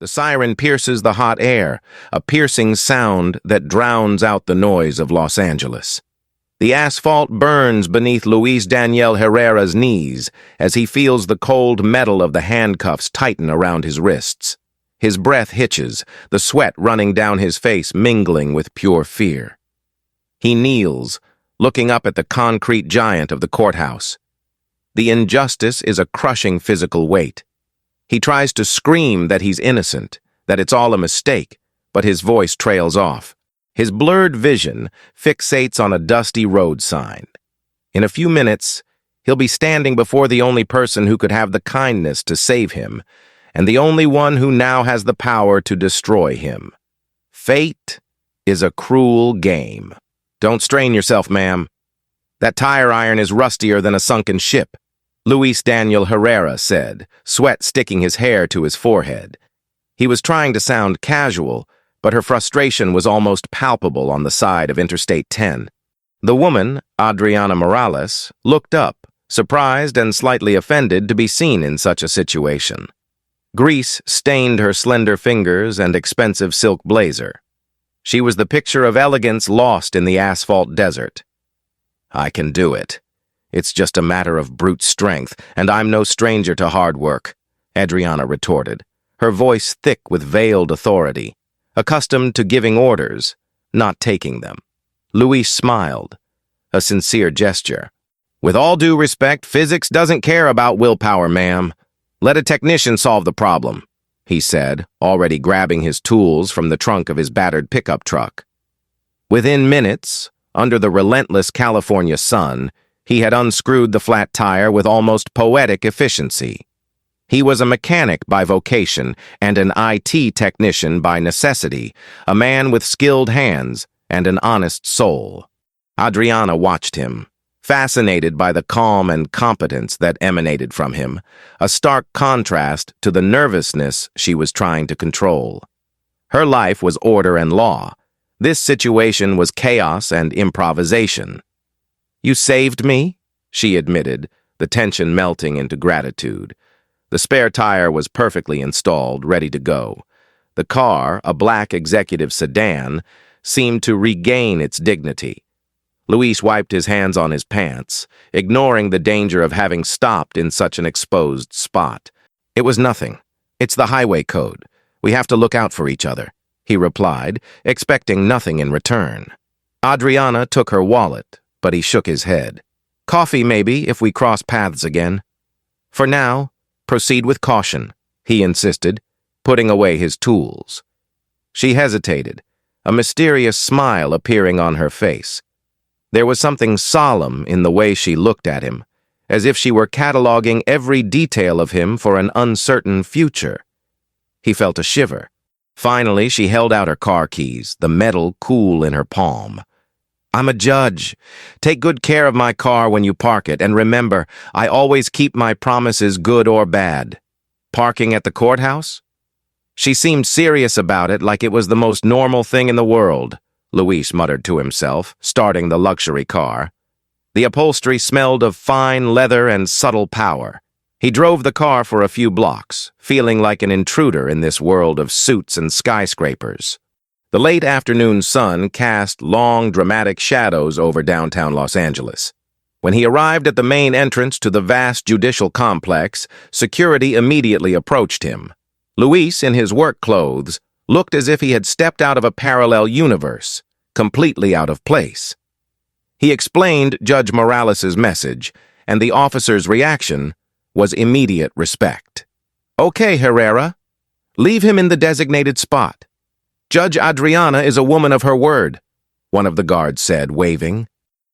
The siren pierces the hot air, a piercing sound that drowns out the noise of Los Angeles. The asphalt burns beneath Luis Daniel Herrera's knees as he feels the cold metal of the handcuffs tighten around his wrists. His breath hitches, the sweat running down his face mingling with pure fear. He kneels, looking up at the concrete giant of the courthouse. The injustice is a crushing physical weight. He tries to scream that he's innocent, that it's all a mistake, but his voice trails off. His blurred vision fixates on a dusty road sign. In a few minutes, he'll be standing before the only person who could have the kindness to save him, and the only one who now has the power to destroy him. Fate is a cruel game. Don't strain yourself, ma'am. That tire iron is rustier than a sunken ship, Luis Daniel Herrera said, sweat sticking his hair to his forehead. He was trying to sound casual, but her frustration was almost palpable on the side of Interstate 10. The woman, Adriana Morales, looked up, surprised and slightly offended to be seen in such a situation. Grease stained her slender fingers and expensive silk blazer. She was the picture of elegance lost in the asphalt desert. "I can do it. It's just a matter of brute strength, and I'm no stranger to hard work," Adriana retorted, her voice thick with veiled authority, accustomed to giving orders, not taking them. Luis smiled, a sincere gesture. "With all due respect, physics doesn't care about willpower, ma'am. Let a technician solve the problem," he said, already grabbing his tools from the trunk of his battered pickup truck. Within minutes, under the relentless California sun, he had unscrewed the flat tire with almost poetic efficiency. He was a mechanic by vocation and an IT technician by necessity, a man with skilled hands and an honest soul. Adriana watched him, fascinated by the calm and competence that emanated from him, a stark contrast to the nervousness she was trying to control. Her life was order and law. This situation was chaos and improvisation. "You saved me," she admitted, the tension melting into gratitude. The spare tire was perfectly installed, ready to go. The car, a black executive sedan, seemed to regain its dignity. Luis wiped his hands on his pants, ignoring the danger of having stopped in such an exposed spot. "It was nothing. It's the highway code. We have to look out for each other," he replied, expecting nothing in return. Adriana took her wallet, but he shook his head. "Coffee, maybe, if we cross paths again." "For now, proceed with caution," he insisted, putting away his tools. She hesitated, a mysterious smile appearing on her face. There was something solemn in the way she looked at him, as if she were cataloging every detail of him for an uncertain future. He felt a shiver. Finally, she held out her car keys, the metal cool in her palm. "I'm a judge. Take good care of my car when you park it, and remember, I always keep my promises, good or bad." "Parking at the courthouse?" She seemed serious about it, like it was the most normal thing in the world, Luis muttered to himself, starting the luxury car. The upholstery smelled of fine leather and subtle power. He drove the car for a few blocks, feeling like an intruder in this world of suits and skyscrapers. The late afternoon sun cast long, dramatic shadows over downtown Los Angeles. When he arrived at the main entrance to the vast judicial complex, security immediately approached him. Luis, in his work clothes, looked as if he had stepped out of a parallel universe, completely out of place. He explained Judge Morales' message, and the officer's reaction was immediate respect. "Okay, Herrera. Leave him in the designated spot. Judge Adriana is a woman of her word," one of the guards said, waving.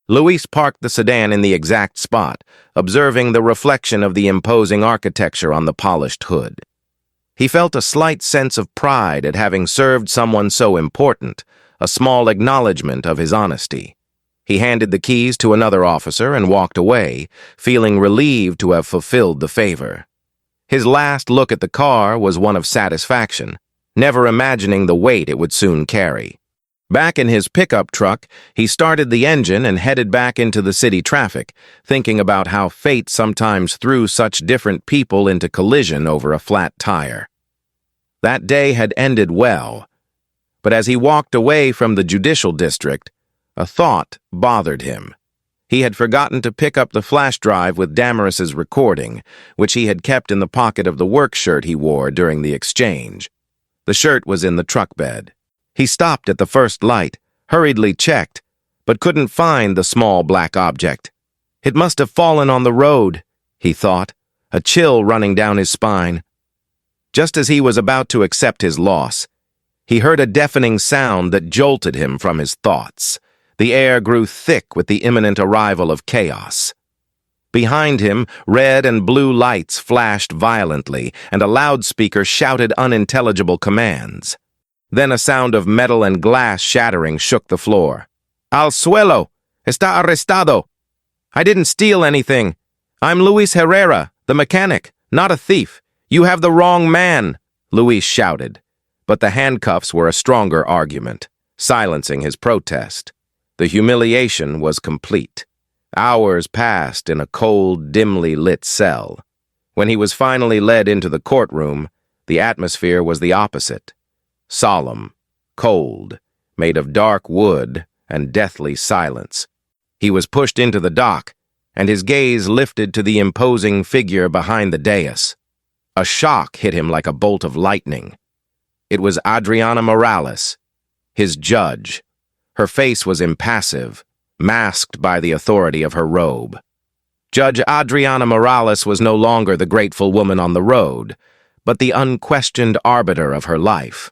Luis parked the sedan in the exact spot, observing the reflection of the imposing architecture on the polished hood. He felt a slight sense of pride at having served someone so important, a small acknowledgement of his honesty. He handed the keys to another officer and walked away, feeling relieved to have fulfilled the favor. His last look at the car was one of satisfaction, never imagining the weight it would soon carry. Back in his pickup truck, he started the engine and headed back into the city traffic, thinking about how fate sometimes threw such different people into collision over a flat tire. That day had ended well, but as he walked away from the judicial district, a thought bothered him. He had forgotten to pick up the flash drive with Damaris's recording, which he had kept in the pocket of the work shirt he wore during the exchange. The shirt was in the truck bed. He stopped at the first light, hurriedly checked, but couldn't find the small black object. It must have fallen on the road, he thought, a chill running down his spine. Just as he was about to accept his loss, he heard a deafening sound that jolted him from his thoughts. The air grew thick with the imminent arrival of chaos. Behind him, red and blue lights flashed violently, and a loudspeaker shouted unintelligible commands. Then a sound of metal and glass shattering shook the floor. "Al suelo! Está arrestado! I didn't steal anything. I'm Luis Herrera, the mechanic, not a thief. You have the wrong man," Luis shouted. But the handcuffs were a stronger argument, silencing his protest. The humiliation was complete. Hours passed in a cold, dimly lit cell. When he was finally led into the courtroom, the atmosphere was the opposite. Solemn, cold, made of dark wood and deathly silence. He was pushed into the dock, and his gaze lifted to the imposing figure behind the dais. A shock hit him like a bolt of lightning. It was Adriana Morales, his judge. Her face was impassive, masked by the authority of her robe. Judge Adriana Morales was no longer the grateful woman on the road, but the unquestioned arbiter of her life.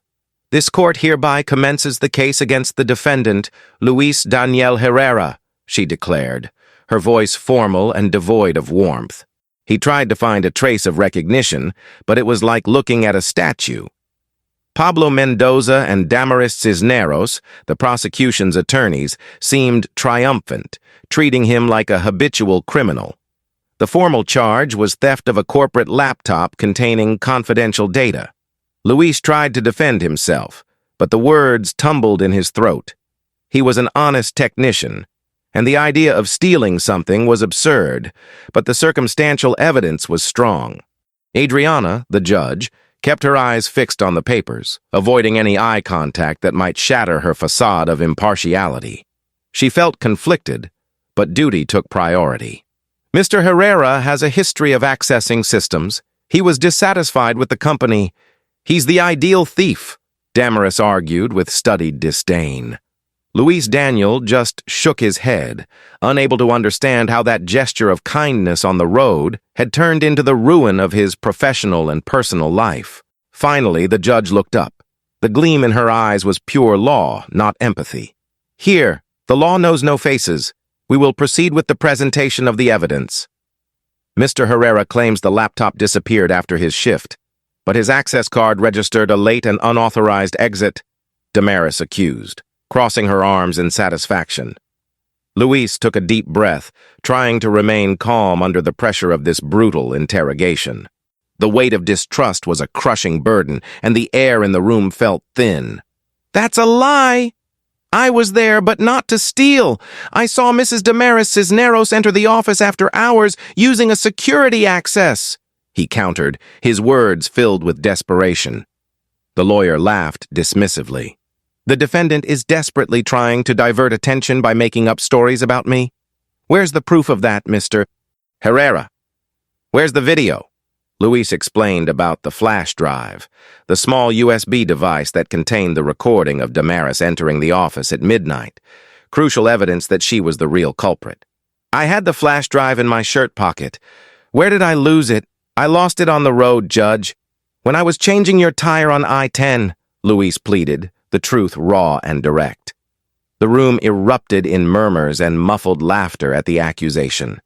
"This court hereby commences the case against the defendant, Luis Daniel Herrera," she declared, her voice formal and devoid of warmth. He tried to find a trace of recognition, but it was like looking at a statue. Pablo Mendoza and Damaris Cisneros, the prosecution's attorneys, seemed triumphant, treating him like a habitual criminal. The formal charge was theft of a corporate laptop containing confidential data. Luis tried to defend himself, but the words tumbled in his throat. He was an honest technician, and the idea of stealing something was absurd, but the circumstantial evidence was strong. Adriana, the judge, kept her eyes fixed on the papers, avoiding any eye contact that might shatter her facade of impartiality. She felt conflicted, but duty took priority. "Mr. Herrera has a history of accessing systems. He was dissatisfied with the company. He's the ideal thief," Damaris argued with studied disdain. Luis Daniel just shook his head, unable to understand how that gesture of kindness on the road had turned into the ruin of his professional and personal life. Finally, the judge looked up. The gleam in her eyes was pure law, not empathy. "Here, the law knows no faces. We will proceed with the presentation of the evidence." Mr. Herrera claims the laptop disappeared after his shift, but his access card registered a late and unauthorized exit, Damaris accused, crossing her arms in satisfaction. Luis took a deep breath, trying to remain calm under the pressure of this brutal interrogation. The weight of distrust was a crushing burden, and the air in the room felt thin. "That's a lie! I was there, but not to steal. I saw Mrs. Damaris Cisneros enter the office after hours using a security access," he countered, his words filled with desperation. The lawyer laughed dismissively. "The defendant is desperately trying to divert attention by making up stories about me. Where's the proof of that, Mr. Herrera? Where's the video?" Luis explained about the flash drive, the small USB device that contained the recording of Damaris entering the office at midnight, crucial evidence that she was the real culprit. "I had the flash drive in my shirt pocket. Where did I lose it? I lost it on the road, Judge. When I was changing your tire on I-10, Luis pleaded, the truth raw and direct. The room erupted in murmurs and muffled laughter at the accusation.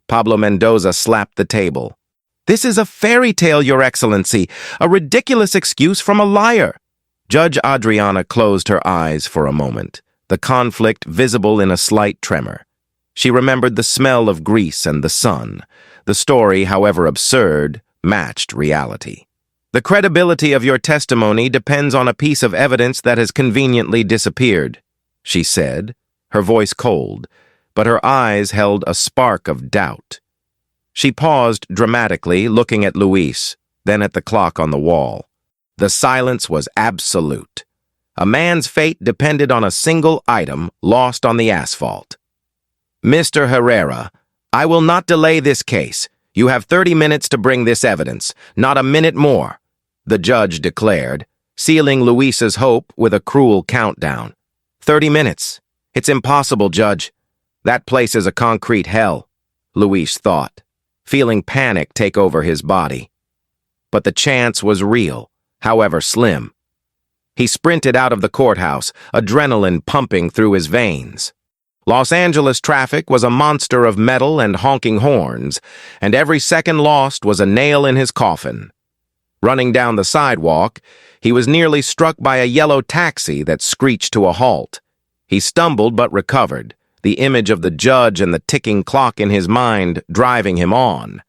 Pablo Mendoza slapped the table. "This is a fairy tale, Your Excellency, a ridiculous excuse from a liar." Judge Adriana closed her eyes for a moment, the conflict visible in a slight tremor. She remembered the smell of grease and the sun. The story, however absurd, matched reality. "The credibility of your testimony depends on a piece of evidence that has conveniently disappeared," she said, her voice cold, but her eyes held a spark of doubt. She paused dramatically, looking at Luis, then at the clock on the wall. The silence was absolute. A man's fate depended on a single item lost on the asphalt. "Mr. Herrera, I will not delay this case. You have 30 minutes to bring this evidence, not a minute more," the judge declared, sealing Luis's hope with a cruel countdown. 30 minutes. It's impossible, Judge. That place is a concrete hell, Luis thought, feeling panic take over his body. But the chance was real, however slim. He sprinted out of the courthouse, adrenaline pumping through his veins. Los Angeles traffic was a monster of metal and honking horns, and every second lost was a nail in his coffin. Running down the sidewalk, he was nearly struck by a yellow taxi that screeched to a halt. He stumbled but recovered, the image of the judge and the ticking clock in his mind driving him on.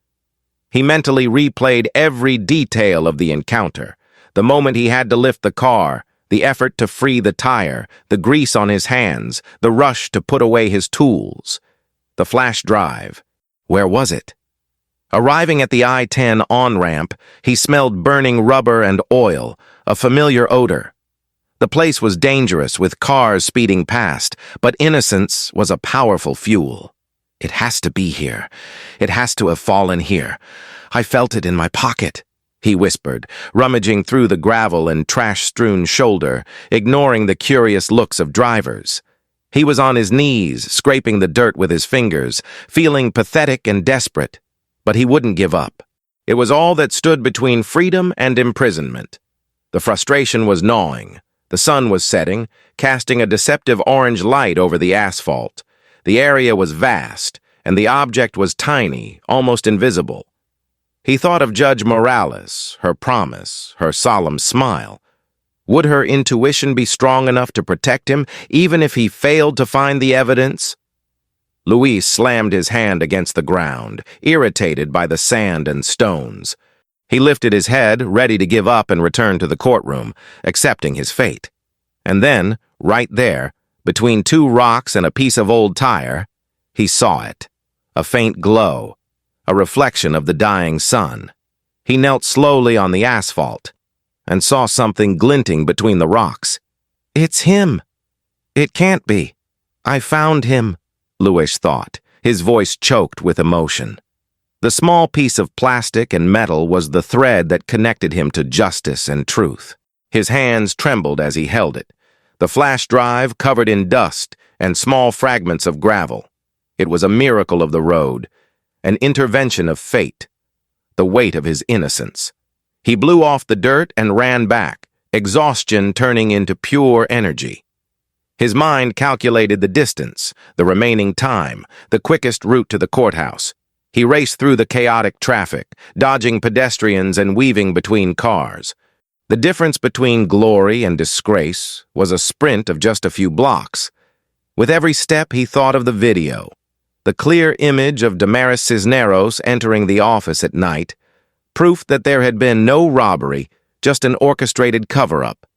He mentally replayed every detail of the encounter, the moment he had to lift the car, the effort to free the tire, the grease on his hands, the rush to put away his tools. The flash drive. Where was it? Arriving at the I-10 on-ramp, he smelled burning rubber and oil, a familiar odor. The place was dangerous, with cars speeding past, but innocence was a powerful fuel. "It has to be here. It has to have fallen here. I felt it in my pocket," he whispered, rummaging through the gravel and trash-strewn shoulder, ignoring the curious looks of drivers. He was on his knees, scraping the dirt with his fingers, feeling pathetic and desperate. But he wouldn't give up. It was all that stood between freedom and imprisonment. The frustration was gnawing. The sun was setting, casting a deceptive orange light over the asphalt. The area was vast, and the object was tiny, almost invisible. He thought of Judge Morales, her promise, her solemn smile. Would her intuition be strong enough to protect him, even if he failed to find the evidence? Luis slammed his hand against the ground, irritated by the sand and stones. He lifted his head, ready to give up and return to the courtroom, accepting his fate. And then, right there, between two rocks and a piece of old tire, he saw it. A faint glow, a reflection of the dying sun. He knelt slowly on the asphalt and saw something glinting between the rocks. "It's him. It can't be. I found him," Luis thought, his voice choked with emotion. The small piece of plastic and metal was the thread that connected him to justice and truth. His hands trembled as he held it, the flash drive covered in dust and small fragments of gravel. It was a miracle of the road, an intervention of fate, the weight of his innocence. He blew off the dirt and ran back, exhaustion turning into pure energy. His mind calculated the distance, the remaining time, the quickest route to the courthouse. He raced through the chaotic traffic, dodging pedestrians and weaving between cars. The difference between glory and disgrace was a sprint of just a few blocks. With every step, he thought of the video, the clear image of Damaris Cisneros entering the office at night, proof that there had been no robbery, just an orchestrated cover-up.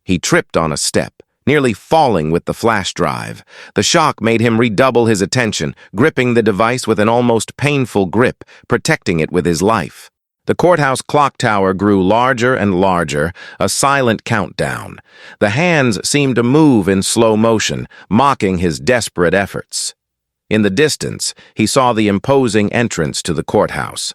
He tripped on a step, nearly falling with the flash drive. The shock made him redouble his attention, gripping the device with an almost painful grip, protecting it with his life. The courthouse clock tower grew larger and larger, a silent countdown. The hands seemed to move in slow motion, mocking his desperate efforts. In the distance, he saw the imposing entrance to the courthouse.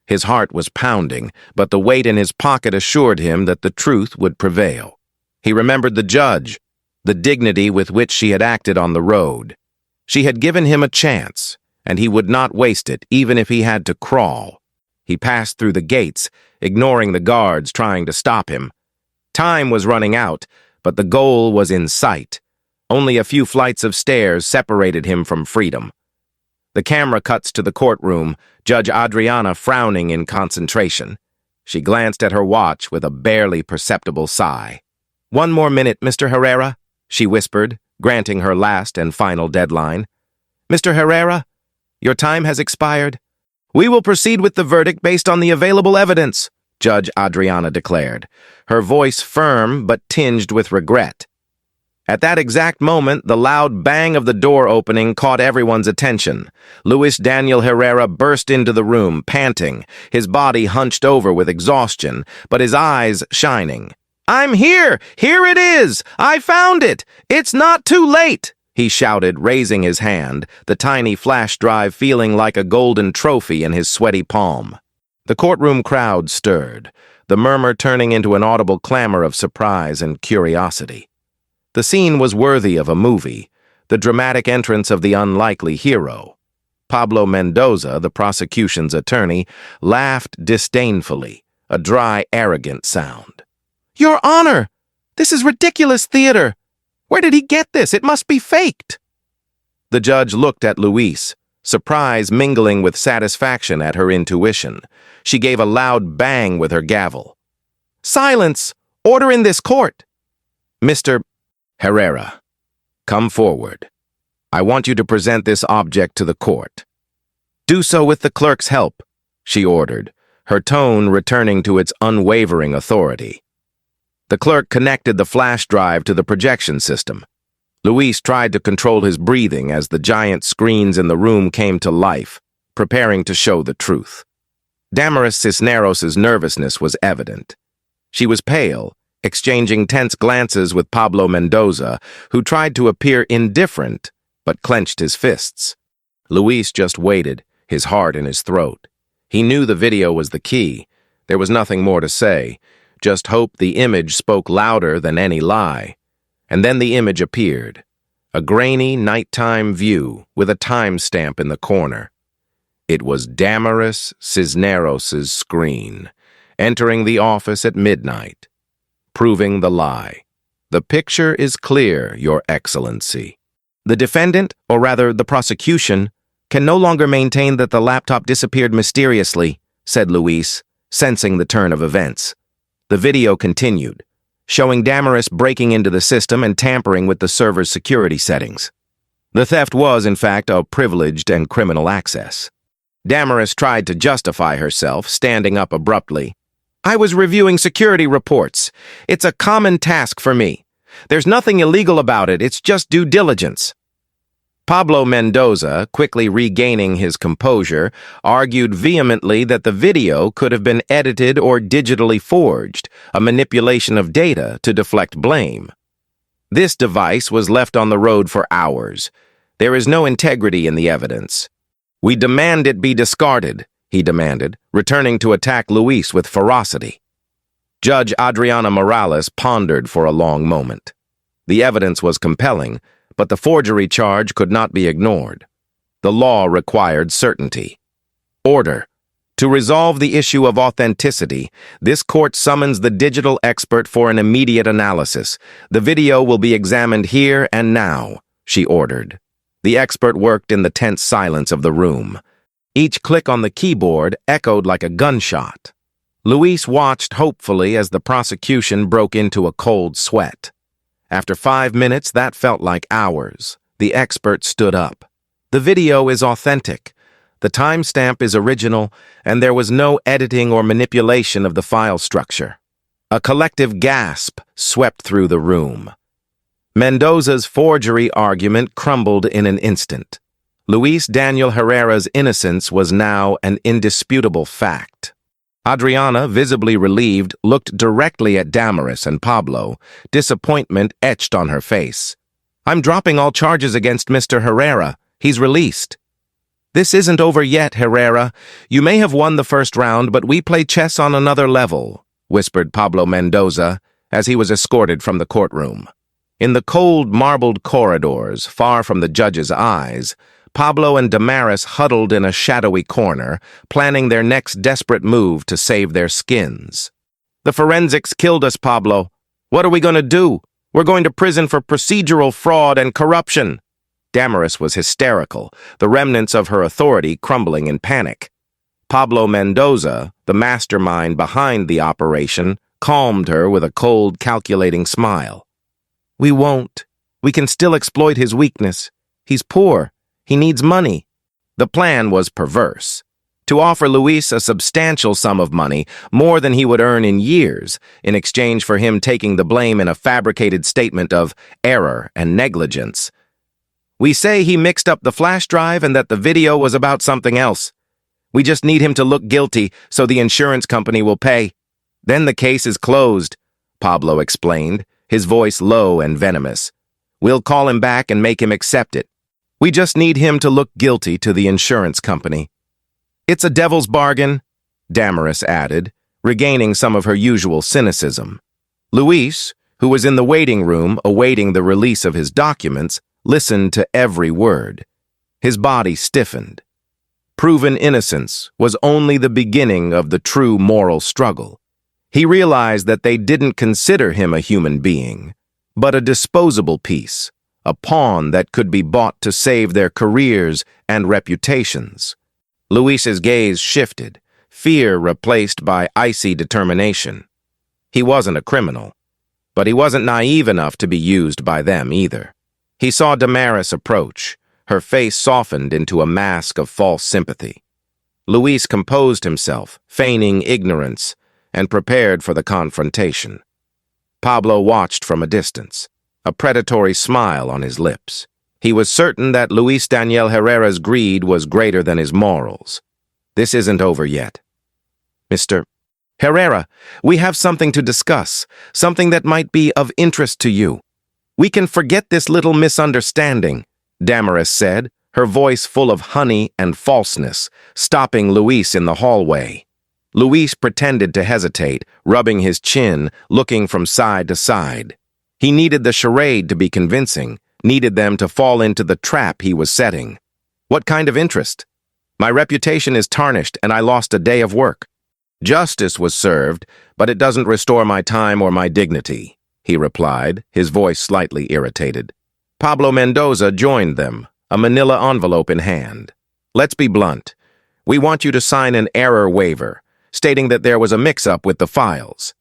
His heart was pounding, but the weight in his pocket assured him that the truth would prevail. He remembered the judge, the dignity with which she had acted on the road. She had given him a chance, and he would not waste it, even if he had to crawl. He passed through the gates, ignoring the guards trying to stop him. Time was running out, but the goal was in sight. Only a few flights of stairs separated him from freedom. The camera cuts to the courtroom, Judge Adriana frowning in concentration. She glanced at her watch with a barely perceptible sigh. "One more minute, Mr. Herrera," she whispered, granting her last and final deadline. "Mr. Herrera, your time has expired. We will proceed with the verdict based on the available evidence," Judge Adriana declared, her voice firm but tinged with regret. At that exact moment, the loud bang of the door opening caught everyone's attention. Luis Daniel Herrera burst into the room, panting, his body hunched over with exhaustion, but his eyes shining. "I'm here! Here it is! I found it! It's not too late!" he shouted, raising his hand, the tiny flash drive feeling like a golden trophy in his sweaty palm. The courtroom crowd stirred, the murmur turning into an audible clamor of surprise and curiosity. The scene was worthy of a movie, the dramatic entrance of the unlikely hero. Pablo Mendoza, the prosecution's attorney, laughed disdainfully, a dry, arrogant sound. "Your Honor, this is ridiculous theater. Where did he get this? It must be faked." The judge looked at Luis, surprise mingling with satisfaction at her intuition. She gave a loud bang with her gavel. "Silence! Order in this court!" "Mr. Herrera, come forward. I want you to present this object to the court." "Do so with the clerk's help," she ordered, her tone returning to its unwavering authority. The clerk connected the flash drive to the projection system. Luis tried to control his breathing as the giant screens in the room came to life, preparing to show the truth. Damaris Cisneros' nervousness was evident. She was pale, exchanging tense glances with Pablo Mendoza, who tried to appear indifferent, but clenched his fists. Luis just waited, his heart in his throat. He knew the video was the key. There was nothing more to say, just hope the image spoke louder than any lie. And then the image appeared, a grainy nighttime view with a timestamp in the corner. It was Damaris Cisneros' screen, entering the office at midnight, proving the lie. "The picture is clear, Your Excellency." The defendant, or rather the prosecution, can no longer maintain that the laptop disappeared mysteriously, said Luis, sensing the turn of events. The video continued, showing Damaris breaking into the system and tampering with the server's security settings. The theft was, in fact, a privileged and criminal access. Damaris tried to justify herself, standing up abruptly. "I was reviewing security reports. It's a common task for me. There's nothing illegal about it, it's just due diligence." Pablo Mendoza, quickly regaining his composure, argued vehemently that the video could have been edited or digitally forged, a manipulation of data to deflect blame. This device was left on the road for hours. There is no integrity in the evidence. "We demand it be discarded," he demanded, returning to attack Luis with ferocity. Judge Adriana Morales pondered for a long moment. The evidence was compelling, but the forgery charge could not be ignored. The law required certainty. "Order. To resolve the issue of authenticity, this court summons the digital expert for an immediate analysis. The video will be examined here and now," she ordered. The expert worked in the tense silence of the room. Each click on the keyboard echoed like a gunshot. Luis watched hopefully as the prosecution broke into a cold sweat. After 5 minutes, that felt like hours. The expert stood up. "The video is authentic. The timestamp is original, and there was no editing or manipulation of the file structure." A collective gasp swept through the room. Mendoza's forgery argument crumbled in an instant. Luis Daniel Herrera's innocence was now an indisputable fact. Adriana, visibly relieved, looked directly at Damaris and Pablo, disappointment etched on her face. "I'm dropping all charges against Mr. Herrera. He's released." "This isn't over yet, Herrera. You may have won the first round, but we play chess on another level," whispered Pablo Mendoza as he was escorted from the courtroom. In the cold, marbled corridors, far from the judge's eyes, Pablo and Damaris huddled in a shadowy corner, planning their next desperate move to save their skins. "The forensics killed us, Pablo. What are we going to do? We're going to prison for procedural fraud and corruption." Damaris was hysterical, the remnants of her authority crumbling in panic. Pablo Mendoza, the mastermind behind the operation, calmed her with a cold, calculating smile. "We won't. We can still exploit his weakness. He's poor. He needs money." The plan was perverse. to offer Luis a substantial sum of money, more than he would earn in years, in exchange for him taking the blame in a fabricated statement of error and negligence. We say he mixed up the flash drive and that the video was about something else. We just need him to look guilty so the insurance company will pay. Then the case is closed, Pablo explained, his voice low and venomous. We'll call him back and make him accept it. We just need him to look guilty to the insurance company. It's a devil's bargain, Damaris added, regaining some of her usual cynicism. Luis, who was in the waiting room awaiting the release of his documents, listened to every word. His body stiffened. Proven innocence was only the beginning of the true moral struggle. He realized that they didn't consider him a human being, but a disposable piece, a pawn that could be bought to save their careers and reputations. Luis's gaze shifted, fear replaced by icy determination. He wasn't a criminal, but he wasn't naive enough to be used by them either. He saw Damaris approach, her face softened into a mask of false sympathy. Luis composed himself, feigning ignorance, and prepared for the confrontation. Pablo watched from a distance, a predatory smile on his lips. He was certain that Luis Daniel Herrera's greed was greater than his morals. This isn't over yet. Mr. Herrera, we have something to discuss, something that might be of interest to you. We can forget this little misunderstanding, Damaris said, her voice full of honey and falseness, stopping Luis in the hallway. Luis pretended to hesitate, rubbing his chin, looking from side to side. He needed the charade to be convincing, needed them to fall into the trap he was setting. What kind of interest? My reputation is tarnished and I lost a day of work. Justice was served, but it doesn't restore my time or my dignity, he replied, his voice slightly irritated. Pablo Mendoza joined them, a manila envelope in hand. Let's be blunt. We want you to sign an error waiver, stating that there was a mix-up with the files.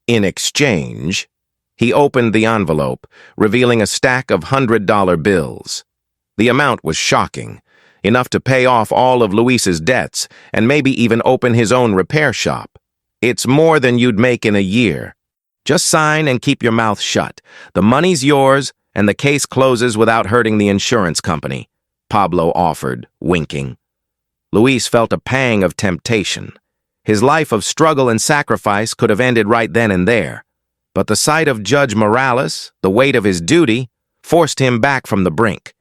In exchange, he opened the envelope, revealing a stack of $100 bills. The amount was shocking, enough to pay off all of Luis's debts and maybe even open his own repair shop. It's more than you'd make in a year. Just sign and keep your mouth shut. The money's yours, and the case closes without hurting the insurance company, Pablo offered, winking. Luis felt a pang of temptation. His life of struggle and sacrifice could have ended right then and there. But the sight of Judge Morales, the weight of his duty, forced him back from the brink.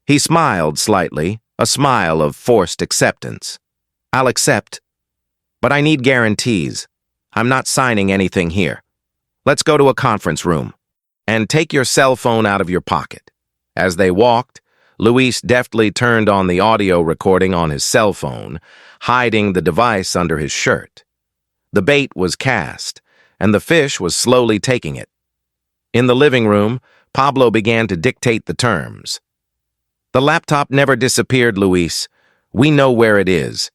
He smiled slightly, a smile of forced acceptance. I'll accept, but I need guarantees. I'm not signing anything here. Let's go to a conference room, and take your cell phone out of your pocket. As they walked, Luis deftly turned on the audio recording on his cell phone, hiding the device under his shirt. The bait was cast, and the fish was slowly taking it. In the living room, Pablo began to dictate the terms. The laptop never disappeared, Luis. We know where it is.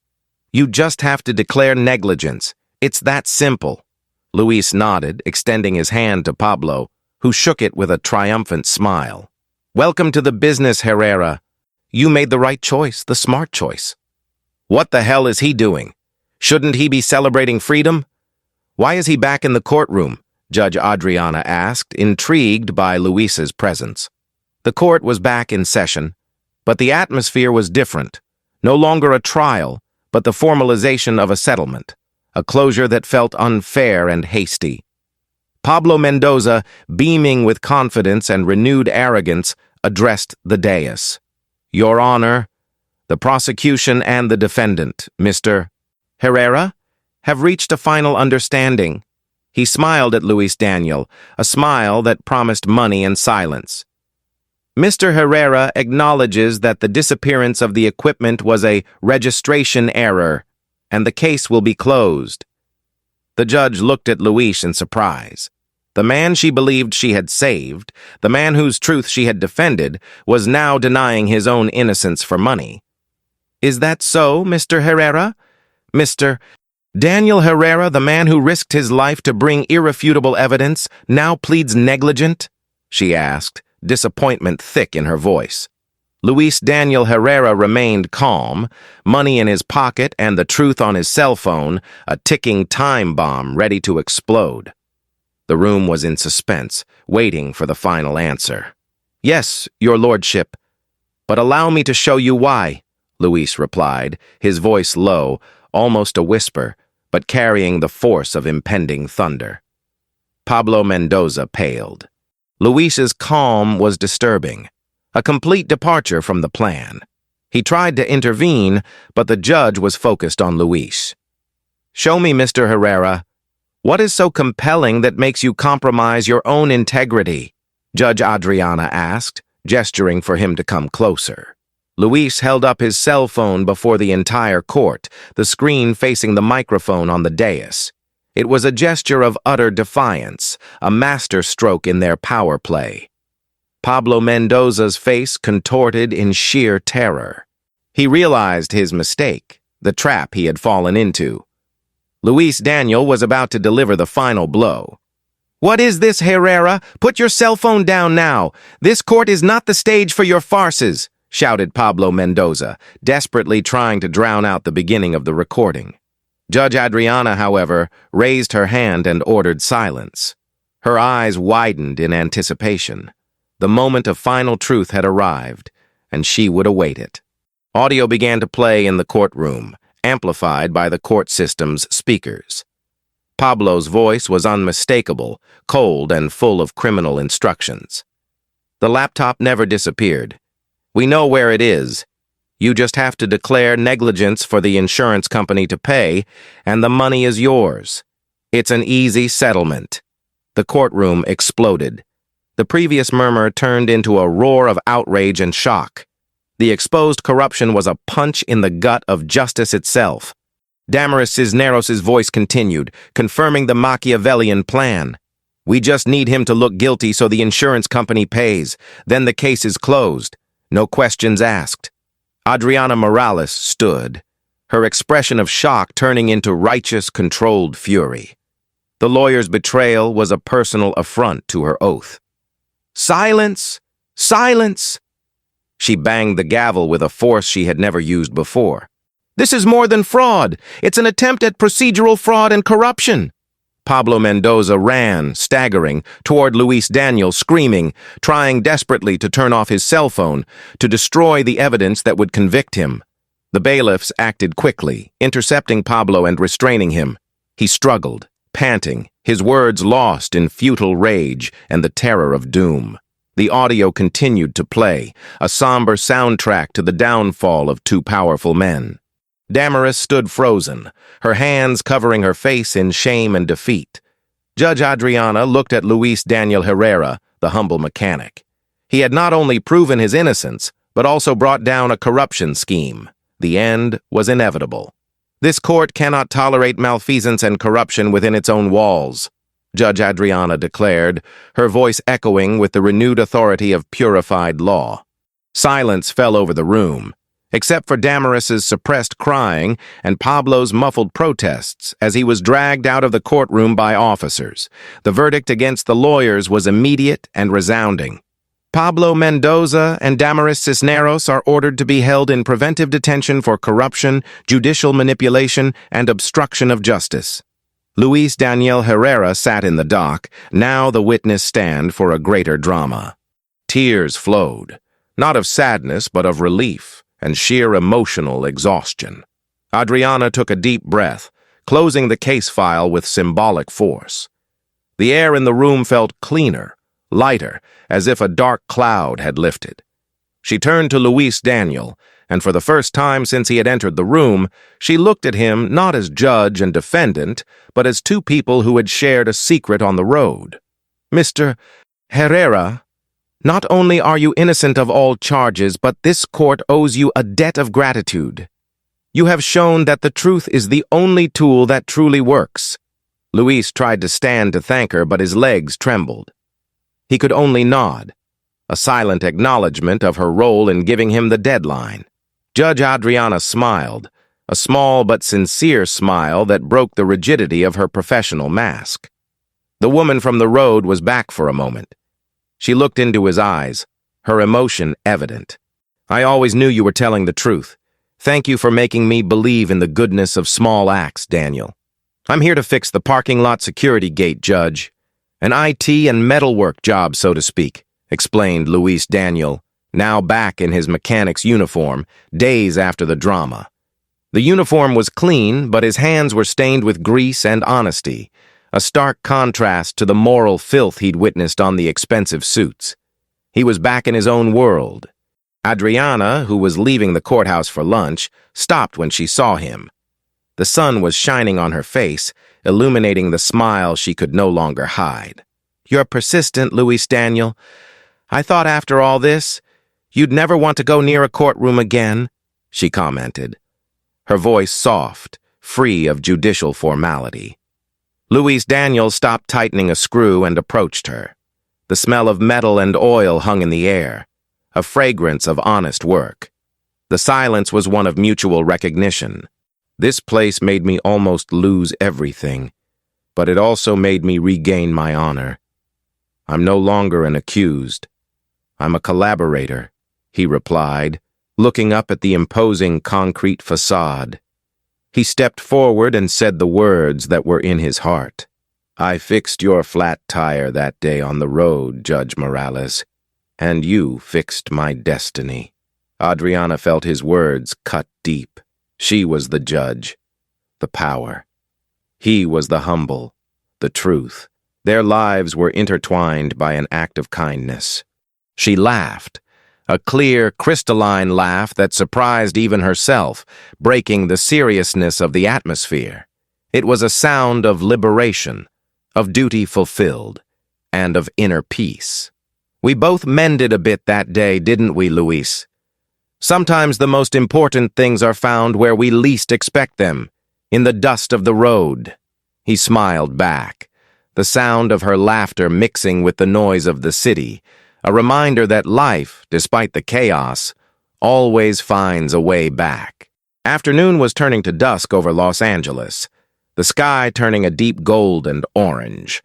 You just have to declare negligence. It's that simple. Luis nodded, extending his hand to Pablo, who shook it with a triumphant smile. Welcome to the business, Herrera. You made the right choice, the smart choice. What the hell is he doing? Shouldn't he be celebrating freedom? Why is he back in the courtroom? Judge Adriana asked, intrigued by Luis's presence. The court was back in session, but the atmosphere was different. No longer a trial, but the formalization of a settlement, a closure that felt unfair and hasty. Pablo Mendoza, beaming with confidence and renewed arrogance, addressed the dais. Your Honor, the prosecution and the defendant, Mr. Herrera, have reached a final understanding. He smiled at Luis Daniel, a smile that promised money and silence. Mr. Herrera acknowledges that the disappearance of the equipment was a registration error, and the case will be closed. The judge looked at Luis in surprise. The man she believed she had saved, the man whose truth she had defended, was now denying his own innocence for money. Is that so, Mr. Herrera? Mr. Daniel Herrera, the man who risked his life to bring irrefutable evidence, now pleads negligent? She asked, disappointment thick in her voice. Luis Daniel Herrera remained calm, money in his pocket and the truth on his cell phone, a ticking time bomb ready to explode. The room was in suspense, waiting for the final answer. "Yes, your lordship. But allow me to show you why," Luis replied, his voice low, almost a whisper, but carrying the force of impending thunder. Pablo Mendoza paled. Luis's calm was disturbing, a complete departure from the plan. He tried to intervene, but the judge was focused on Luis. "Show me, Mr. Herrera. What is so compelling that makes you compromise your own integrity?" Judge Adriana asked, gesturing for him to come closer. Luis held up his cell phone before the entire court, the screen facing the microphone on the dais. It was a gesture of utter defiance, a masterstroke in their power play. Pablo Mendoza's face contorted in sheer terror. He realized his mistake, the trap he had fallen into. Luis Daniel was about to deliver the final blow. "What is this, Herrera? Put your cell phone down now. This court is not the stage for your farces," shouted Pablo Mendoza, desperately trying to drown out the beginning of the recording. Judge Adriana, however, raised her hand and ordered silence. Her eyes widened in anticipation. The moment of final truth had arrived, and she would await it. Audio began to play in the courtroom, amplified by the court system's speakers. Pablo's voice was unmistakable, cold and full of criminal instructions. "The laptop never disappeared. We know where it is. You just have to declare negligence for the insurance company to pay, and the money is yours. It's an easy settlement." The courtroom exploded. The previous murmur turned into a roar of outrage and shock. The exposed corruption was a punch in the gut of justice itself. Damaris Cisneros' voice continued, confirming the Machiavellian plan. "We just need him to look guilty so the insurance company pays. Then the case is closed. No questions asked." Adriana Morales stood, her expression of shock turning into righteous, controlled fury. The lawyer's betrayal was a personal affront to her oath. "Silence! Silence!" She banged the gavel with a force she had never used before. "This is more than fraud. It's an attempt at procedural fraud and corruption." Pablo Mendoza ran, staggering, toward Luis Daniel, screaming, trying desperately to turn off his cell phone, to destroy the evidence that would convict him. The bailiffs acted quickly, intercepting Pablo and restraining him. He struggled, panting, his words lost in futile rage and the terror of doom. The audio continued to play, a somber soundtrack to the downfall of two powerful men. Damaris stood frozen, her hands covering her face in shame and defeat. Judge Adriana looked at Luis Daniel Herrera, the humble mechanic. He had not only proven his innocence, but also brought down a corruption scheme. The end was inevitable. This court cannot tolerate malfeasance and corruption within its own walls, Judge Adriana declared, her voice echoing with the renewed authority of purified law. Silence fell over the room, except for Damaris's suppressed crying and Pablo's muffled protests as he was dragged out of the courtroom by officers. The verdict against the lawyers was immediate and resounding. Pablo Mendoza and Damaris Cisneros are ordered to be held in preventive detention for corruption, judicial manipulation, and obstruction of justice. Luis Daniel Herrera sat in the dock, now the witness stand for a greater drama. Tears flowed, not of sadness but of relief and sheer emotional exhaustion. Adriana took a deep breath, closing the case file with symbolic force. The air in the room felt cleaner, lighter, as if a dark cloud had lifted. She turned to Luis Daniel, and for the first time since he had entered the room, she looked at him not as judge and defendant, but as two people who had shared a secret on the road. "Mr. Herrera, not only are you innocent of all charges, but this court owes you a debt of gratitude. You have shown that the truth is the only tool that truly works." Luis tried to stand to thank her, but his legs trembled. He could only nod, a silent acknowledgement of her role in giving him the deadline. Judge Adriana smiled, a small but sincere smile that broke the rigidity of her professional mask. The woman from the road was back for a moment. She looked into his eyes, her emotion evident. I always knew you were telling the truth. Thank you for making me believe in the goodness of small acts, Daniel. I'm here to fix the parking lot security gate, Judge. An IT and metalwork job, so to speak, explained Luis Daniel, now back in his mechanic's uniform, days after the drama. The uniform was clean, but his hands were stained with grease and honesty, a stark contrast to the moral filth he'd witnessed on the expensive suits. He was back in his own world. Adriana, who was leaving the courthouse for lunch, stopped when she saw him. The sun was shining on her face, illuminating the smile she could no longer hide. "You're persistent, Luis Daniel. I thought after all this, you'd never want to go near a courtroom again," she commented, her voice soft, free of judicial formality. Luis Daniel stopped tightening a screw and approached her. The smell of metal and oil hung in the air, a fragrance of honest work. The silence was one of mutual recognition. This place made me almost lose everything, but it also made me regain my honor. I'm no longer an accused. I'm a collaborator, he replied, looking up at the imposing concrete facade. He stepped forward and said the words that were in his heart. "I fixed your flat tire that day on the road, Judge Morales, and you fixed my destiny." Adriana felt his words cut deep. She was the judge, the power. He was the humble, the truth. Their lives were intertwined by an act of kindness. She laughed, a clear, crystalline laugh that surprised even herself, breaking the seriousness of the atmosphere. It was a sound of liberation, of duty fulfilled, and of inner peace. "We both mended a bit that day, didn't we, Luis? Sometimes the most important things are found where we least expect them, in the dust of the road." He smiled back, the sound of her laughter mixing with the noise of the city, a reminder that life, despite the chaos, always finds a way back. Afternoon was turning to dusk over Los Angeles, the sky turning a deep gold and orange.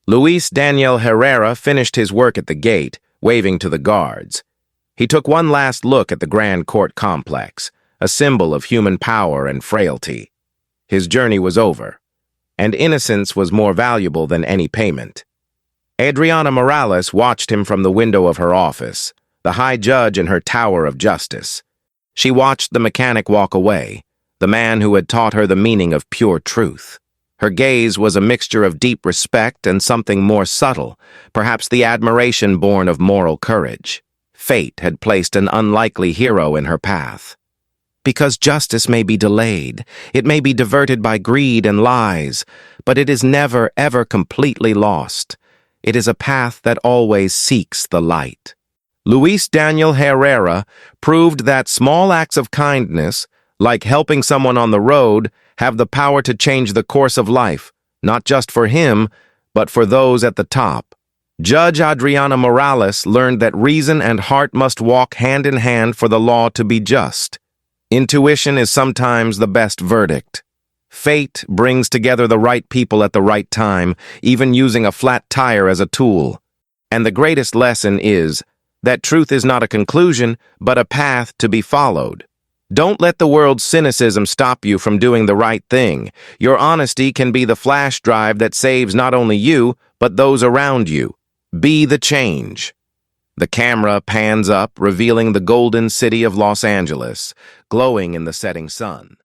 Luis Daniel Herrera finished his work at the gate, waving to the guards. He took one last look at the Grand Court complex, a symbol of human power and frailty. His journey was over, and innocence was more valuable than any payment. Adriana Morales watched him from the window of her office, the high judge in her tower of justice. She watched the mechanic walk away, the man who had taught her the meaning of pure truth. Her gaze was a mixture of deep respect and something more subtle, perhaps the admiration born of moral courage. Fate had placed an unlikely hero in her path. Because justice may be delayed, it may be diverted by greed and lies, but it is never, ever completely lost. It is a path that always seeks the light. Luis Daniel Herrera proved that small acts of kindness, like helping someone on the road, have the power to change the course of life, not just for him, but for those at the top. Judge Adriana Morales learned that reason and heart must walk hand in hand for the law to be just. Intuition is sometimes the best verdict. Fate brings together the right people at the right time, even using a flat tire as a tool. And the greatest lesson is that truth is not a conclusion, but a path to be followed. Don't let the world's cynicism stop you from doing the right thing. Your honesty can be the flash drive that saves not only you, but those around you. Be the change. The camera pans up, revealing the golden city of Los Angeles, glowing in the setting sun.